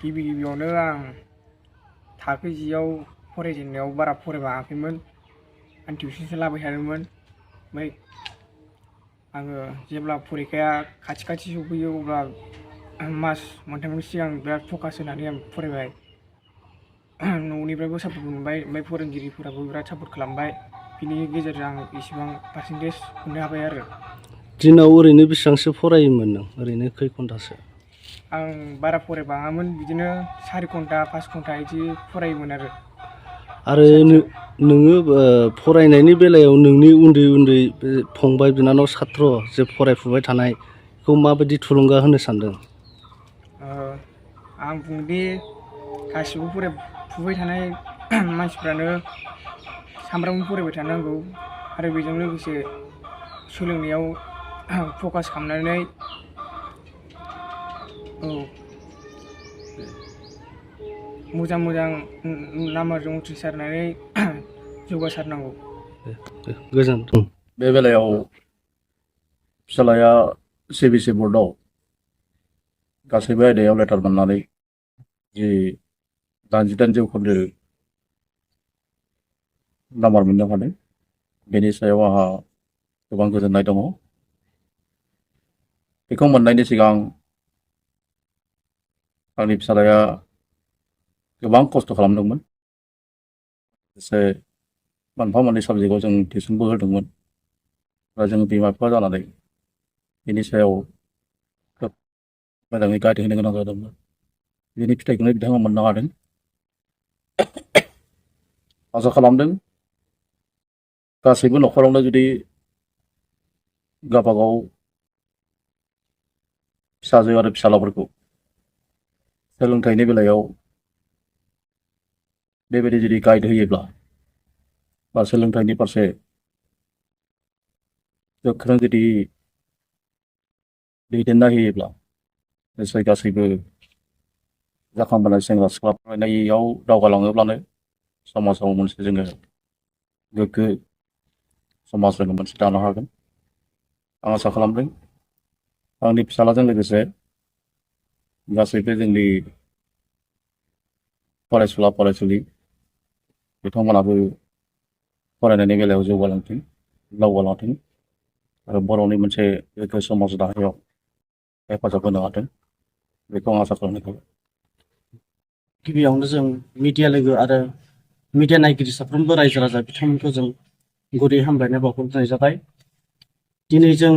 गिबियावनो आं थाखो जियाव फरायजेननायाव बारा फरायबाङाखैमोन। आं टिउसनसो लाबाय थादोंमोन। ओमफ्राय आङो जेब्ला फरिखाया खाथि सफैयो अब्ला मास मोनथामनि सिगां बिराद फकास होनानै आं फरायबाय। न'निफ्रायबो सापर्ट मोनबाय, ओमफ्राय फोरोंगिरिफोराबो बिराद सापर्ट खालामबाय। बिनि गेजेरजों आं इसेबां पार्सेन्टेज मोननो हाबाय आरो। दिनाव ओरैनो बेसेबांसो फरायोमोन नों? ओरैनो खै घन्टासो? आं बारा फरायबाङामोन, बिदिनो 4 घन्टा 5 घन्टा बिदि फरायोमोन आरो। नोङो फरायनायनि बेलायाव नोंनि उन्दै फंबाय बिनानाव सात्र जे फरायफुबाय थानायखौ माबायदि थुलुंगा होनो सानदों? आं बुङोदि गासिबो फरायफुबाय थानाय मानसिफ्रानो सामफ्रामबो फरायबाय थानांगौ आरो बेजों लोगोसे सोलोंनायाव फकास खालामनानै मोजां नाम्बारजों उथ्रिसारनानै जौगासारनांगौ। गोजोन्थों। बे बेलायाव फिसालाया CBSE बर्डआव गासैबो आयदायाव लेटार मोननानै जि 88 जौखोन्दो नाम्बार मोननो हादों, बेनि सायाव आंहा गोबां गोजोननाय दङ। बेखौ मोननायनि सिगां आंनि फिसालाया गोबां खस्थ' खालामदोंमोन। एसे मोनफा मोननै साबजेक्टआव जों टिउसनबो होदोंमोन। जों बिमा बिफा जानानै बेनि सायाव खोब मोजाङै गाइड होनो गोनां जादोंमोन। बिनि फिथाइखौनो बिथाङा मोननो हादों। आसा खालामदों गासैबो न'खरावनो जुदि गावबागाव फिसाजो आरो फिसालाफोरखौ सोलोंथाइनि बेलायाव बेबायदि जुदि गाइड होयोब्ला बा सोलोंथाइनि फारसे गोख्रों जुदि दैदेनना होयोब्ला निश्चय गासैबो जाखांबोनाय सेंग्रा सिख्ला फरायनायाव दावगालाङोब्लानो समाजाव मोनसे जोङो गोग्गो समाज जोङो मोनसे दानो हागोन। आं आसा खालामदों आंनि फिसालाजों लोगोसे गासैबो जोंनि फरायसुला फरायसुलि बिथांमोनाबो फरायनायनि बेलायाव जौगालांथों, दावगालांथों आरो बर'नि मोनसे गोग्गो समाज दानायाव हेफाजाब होनो हाथों, बेखौ आं आसा खालामनाय थाबाय। गिबियावनो जों मिडिया लोगो आरो मिडिया नायगिरि साफ्रोमबो रायजो राजा बिथांमोनखौ जों गुरै हामलायनाय बावहरनाय जाबाय। दिनै जों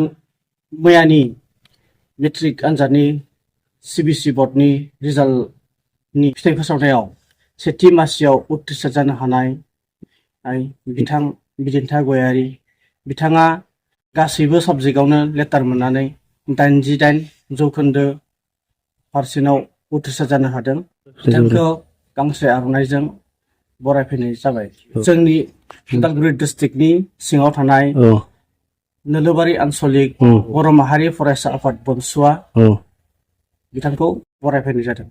मैयानि मेट्रिक आनजादनि CBSE बर्डनि रिजाल्टनि फिथाइ फोसावनायाव सेथि मासियाव उथ्रिसार जानो हानाय बिथां बिदिन्था गयारि बिथाङा गासैबो साबजेक्टआवनो लेटार मोननानै 88 जौखोन्दो पारसेन्टआव उथ्रिसार जानो हादों। बिथांखौ गांसे आर'नाइजों बरायफैनाय जाबाय। जोंनि उदालगुरि डिस्ट्रिक्टनि सिङाव थानाय नोलोबारि आनसलिक बर' माहारि फरायसा आफाद BoNSUआ बिथांखौ बरायफैनाय जादों।